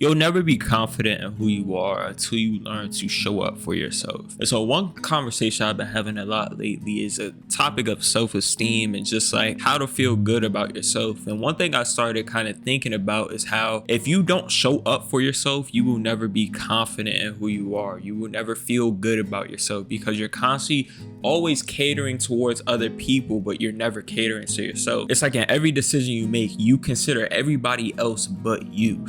you'll never be confident in who you are until you learn to show up for yourself. And so one conversation I've been having a lot lately is a topic of self-esteem and just like how to feel good about yourself. And one thing I started kind of thinking about is how if you don't show up for yourself, you will never be confident in who you are. You will never feel good about yourself because you're constantly always catering towards other people, but you're never catering to yourself. It's like in every decision you make, you consider everybody else but you.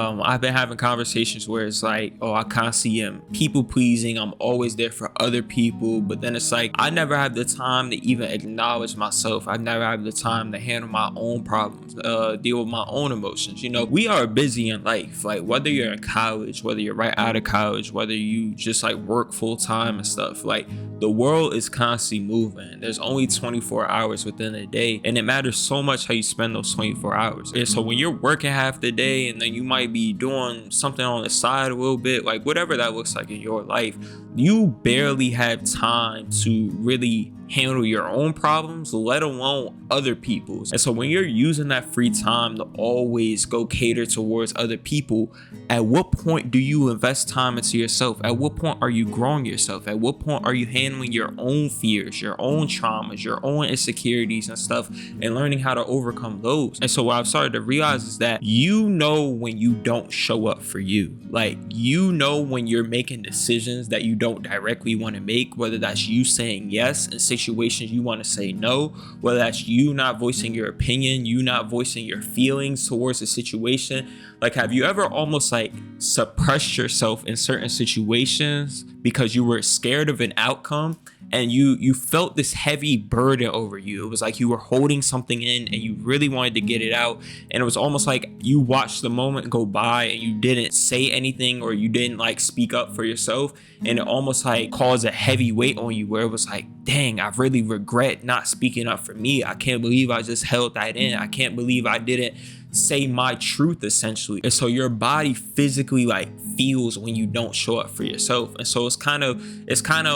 I've been having conversations where it's like, oh, I constantly am people pleasing. I'm always there for other people. But then it's like, I never have the time to even acknowledge myself. I never have the time to handle my own problems, deal with my own emotions. We are busy in life, like whether you're in college, whether you're right out of college, whether you just like work full time and stuff, like the world is constantly moving. There's only 24 hours within a day, and it matters so much how you spend those 24 hours. And so when you're working half the day and then you might be doing something on the side a little bit, like whatever that looks like in your life, you barely have time to really handle your own problems, let alone other people's. And so when you're using that free time to always go cater towards other people, at what point do you invest time into yourself? At what point are you growing yourself? At what point are you handling your own fears, your own traumas, your own insecurities and stuff, and learning how to overcome those? And so what I've started to realize is that when you don't show up for you. Like, when you're making decisions that you don't directly want to make, whether that's you saying yes in situations you want to say no, whether that's you not voicing your opinion, you not voicing your feelings towards a situation. Like, have you ever almost like suppressed yourself in certain situations because you were scared of an outcome? And you felt this heavy burden over you. It was like you were holding something in and you really wanted to get it out. And it was almost like you watched the moment go by and you didn't say anything, or you didn't like speak up for yourself. And it almost like caused a heavy weight on you where it was like, dang, I really regret not speaking up for me. I can't believe I just held that in. I can't believe I didn't say my truth, essentially. And so your body physically like feels when you don't show up for yourself. And so it's kind of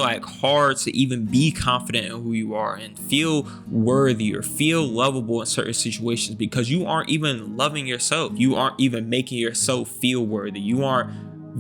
like hard to even be confident in who you are and feel worthy or feel lovable in certain situations because you aren't even loving yourself. You aren't even making yourself feel worthy. You aren't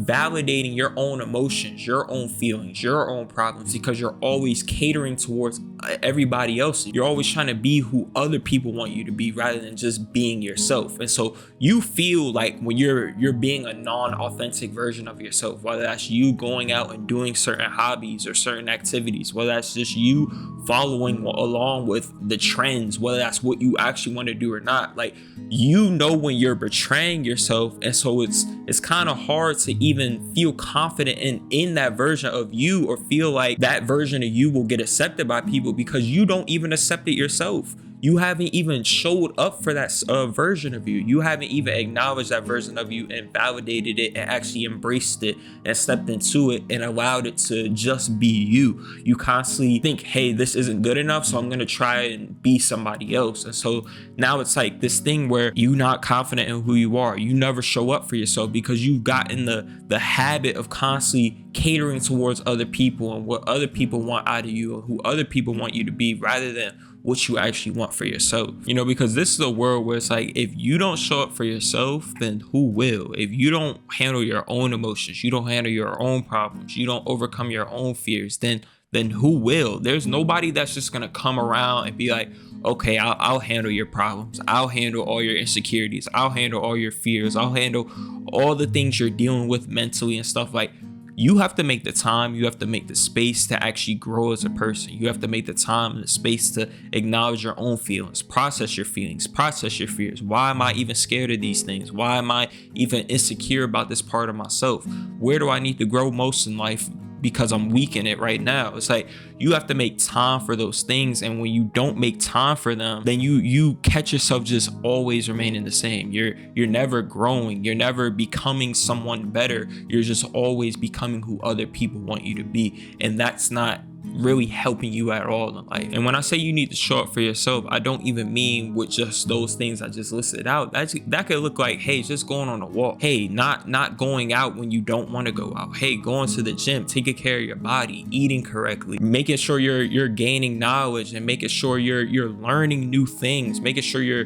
validating your own emotions, your own feelings, your own problems, because you're always catering towards everybody else. You're always trying to be who other people want you to be rather than just being yourself. And so you feel like when you're being a non-authentic version of yourself, whether that's you going out and doing certain hobbies or certain activities, whether that's just you following along with the trends, whether that's what you actually want to do or not, like when you're betraying yourself. And so it's kind of hard to even feel confident in that version of you, or feel like that version of you will get accepted by people because you don't even accept it yourself. You haven't even showed up for that version of you. You haven't even acknowledged that version of you and validated it and actually embraced it and stepped into it and allowed it to just be you. You constantly think, hey, this isn't good enough, so I'm going to try and be somebody else. And so now it's like this thing where you're not confident in who you are. You never show up for yourself because you've gotten the habit of constantly catering towards other people and what other people want out of you, or who other people want you to be, rather than what you actually want for yourself. Because this is a world where it's like, if you don't show up for yourself, then who will? If you don't handle your own emotions, you don't handle your own problems, you don't overcome your own fears, then who will? There's nobody that's just gonna come around and be like, okay, I'll handle your problems. I'll handle all your insecurities. I'll handle all your fears. I'll handle all the things you're dealing with mentally and stuff. Like, you have to make the time, you have to make the space to actually grow as a person. You have to make the time and the space to acknowledge your own feelings, process your feelings, process your fears. Why am I even scared of these things? Why am I even insecure about this part of myself? Where do I need to grow most in life because I'm weak in it right now? It's like, you have to make time for those things, and when you don't make time for them, then you catch yourself just always remaining the same. You're never growing, you're never becoming someone better. You're just always becoming who other people want you to be, and that's not really helping you at all in life. And when I say you need to show up for yourself, I don't even mean with just those things I just listed out. That could look like, hey, just going on a walk. Hey, not going out when you don't want to go out. Hey, going to the gym, taking care of your body, eating correctly, making sure you're gaining knowledge, and making sure you're learning new things, making sure you're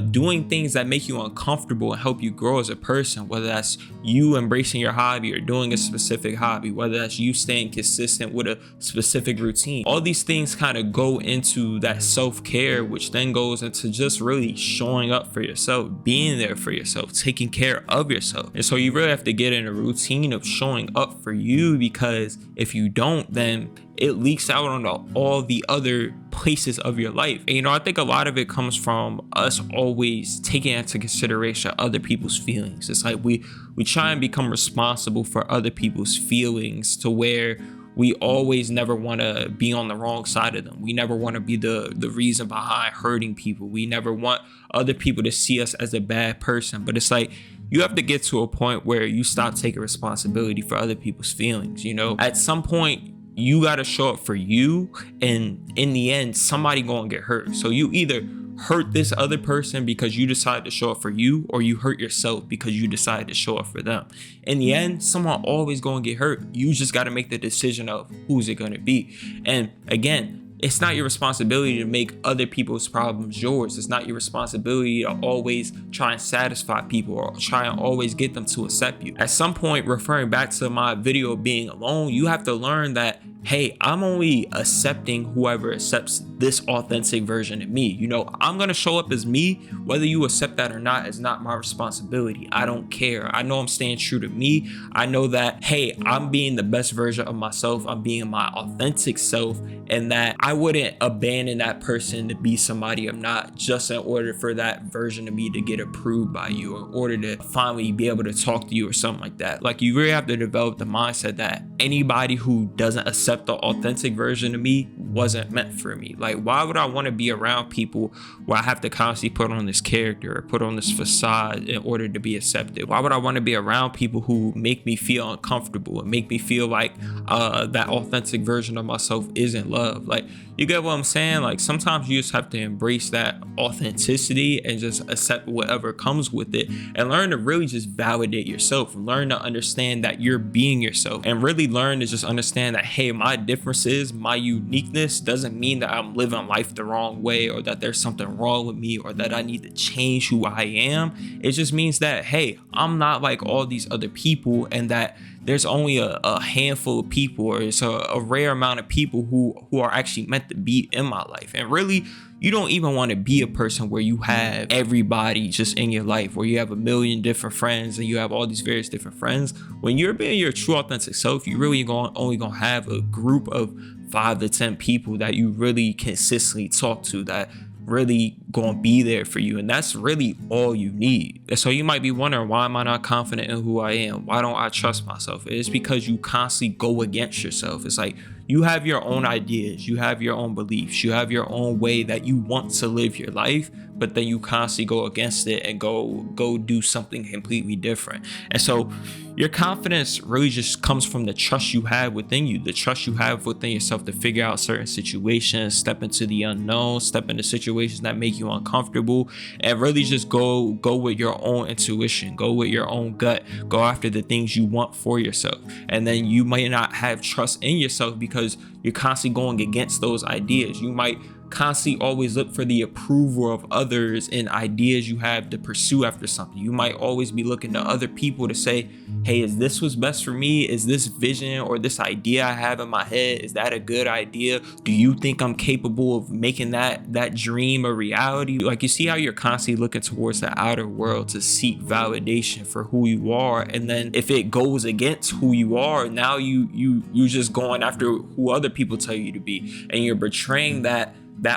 doing things that make you uncomfortable and help you grow as a person, whether that's you embracing your hobby or doing a specific hobby, whether that's you staying consistent with a specific routine. All these things kind of go into that self-care, which then goes into just really showing up for yourself, being there for yourself, taking care of yourself. And so you really have to get in a routine of showing up for you, because if you don't, then it leaks out onto all the other places of your life. And I think a lot of it comes from us always taking into consideration other people's feelings. It's like we try and become responsible for other people's feelings, to where we always never want to be on the wrong side of them. We never want to be the reason behind hurting people. We never want other people to see us as a bad person. But it's like, you have to get to a point where you stop taking responsibility for other people's feelings. At some point, you got to show up for you, and in the end, somebody gonna get hurt. So you either hurt this other person because you decided to show up for you, or you hurt yourself because you decided to show up for them. In the end, someone always gonna get hurt. You just got to make the decision of who's it gonna be. And again, it's not your responsibility to make other people's problems yours. It's not your responsibility to always try and satisfy people or try and always get them to accept you. At some point, referring back to my video of being alone, you have to learn that, hey, I'm only accepting whoever accepts this authentic version of me. I'm gonna show up as me. Whether you accept that or not is not my responsibility. I don't care. I know I'm staying true to me. I know that, hey, I'm being the best version of myself. I'm being my authentic self, and that I wouldn't abandon that person to be somebody I'm not, just in order for that version of me to get approved by you, or in order to finally be able to talk to you or something like that. Like, you really have to develop the mindset that anybody who doesn't accept the authentic version of me wasn't meant for me. Like, why would I want to be around people where I have to constantly put on this character or put on this facade in order to be accepted? Why would I want to be around people who make me feel uncomfortable and make me feel like that authentic version of myself isn't love? Like, you get what I'm saying? Like, sometimes you just have to embrace that authenticity and just accept whatever comes with it, and learn to really just validate yourself, learn to understand that you're being yourself, and really learn to just understand that, hey, my differences, my uniqueness doesn't mean that I'm living life the wrong way, or that there's something wrong with me, or that I need to change who I am. It just means that, hey, I'm not like all these other people, and that there's only a handful of people, or it's a rare amount of people who are actually meant to be in my life. And really, you don't even want to be a person where you have everybody just in your life, where you have a million different friends and you have all these various different friends. When you're being your true authentic self, you really only gonna have a group of 5 to 10 people that you really consistently talk to, that really gonna be there for you, and that's really all you need. And so you might be wondering, why am I not confident in who I am? Why don't I trust myself? It's because you constantly go against yourself. It's like, you have your own ideas, you have your own beliefs, you have your own way that you want to live your life, but then you constantly go against it and go do something completely different. And so your confidence really just comes from the trust you have within you, the trust you have within yourself to figure out certain situations, step into the unknown, step into situations that make you uncomfortable, and really just go with your own intuition, go with your own gut, go after the things you want for yourself. And then you might not have trust in yourself because you're constantly going against those ideas. You might constantly always look for the approval of others and ideas you have to pursue after something. You might always be looking to other people to say, hey, is this what's best for me? Is this vision or this idea I have in my head, is that a good idea? Do you think I'm capable of making that dream a reality? Like, you see how you're constantly looking towards the outer world to seek validation for who you are, and then if it goes against who you are, now you just going after who other people tell you to be, and you're betraying that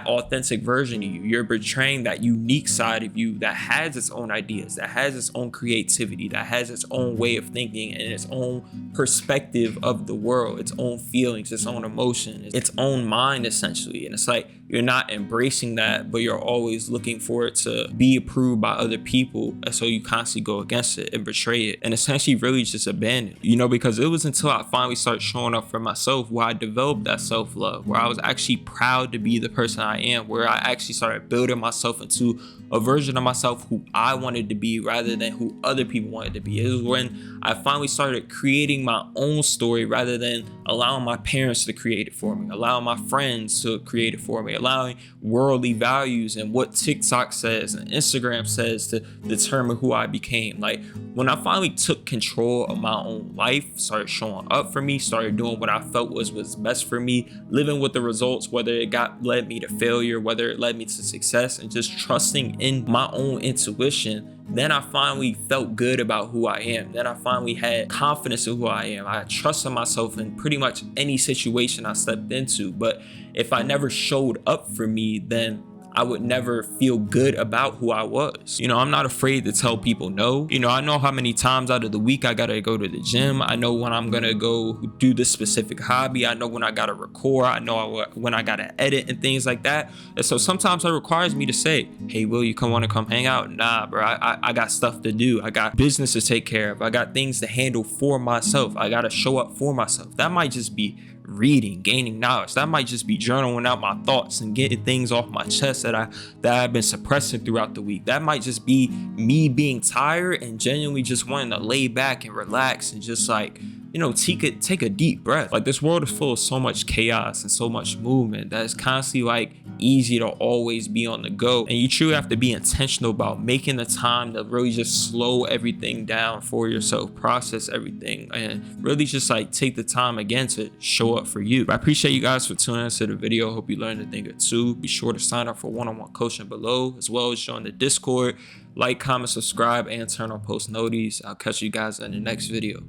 authentic version of you. You're betraying that unique side of you that has its own ideas, that has its own creativity, that has its own way of thinking and its own perspective of the world, its own feelings, its own emotions, its own mind, essentially. And it's like, you're not embracing that, but you're always looking for it to be approved by other people. And so you constantly go against it and betray it and essentially really just abandon it, you know, because it was until I finally started showing up for myself where I developed that self-love, where I was actually proud to be the person I am, where I actually started building myself into a version of myself who I wanted to be rather than who other people wanted to be. It was when I finally started creating my own story rather than allowing my parents to create it for me, allowing my friends to create it for me, allowing worldly values and what TikTok says and Instagram says to determine who I became. Like, when I finally took control of my own life, started showing up for me, started doing what I felt was best for me, living with the results, whether it led me to failure, whether it led me to success, and just trusting in my own intuition, then I finally felt good about who I am. Then I finally had confidence in who I am. I trusted myself in pretty much any situation I stepped into. But if I never showed up for me, then I would never feel good about who I was. You know, I'm not afraid to tell people no. You know, I know how many times out of the week I gotta go to the gym. I know when I'm gonna go do this specific hobby. I know when I gotta record. I know when I gotta edit and things like that. And so sometimes it requires me to say, hey, Will, you wanna come hang out? Nah, bro, I got stuff to do. I got business to take care of. I got things to handle for myself. I gotta show up for myself. That might just be reading, gaining knowledge. That might just be journaling out my thoughts and getting things off my chest that I've been suppressing throughout the week. That might just be me being tired and genuinely just wanting to lay back and relax and just like, you know, take a deep breath. Like, this world is full of so much chaos and so much movement that it's constantly like easy to always be on the go. And you truly have to be intentional about making the time to really just slow everything down for yourself, process everything, and really just like take the time again to show up for you. But I appreciate you guys for tuning into the video. Hope you learned a thing or two. Be sure to sign up for one-on-one coaching below, as well as join the Discord. Like, comment, subscribe, and turn on post notices. I'll catch you guys in the next video.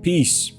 Peace.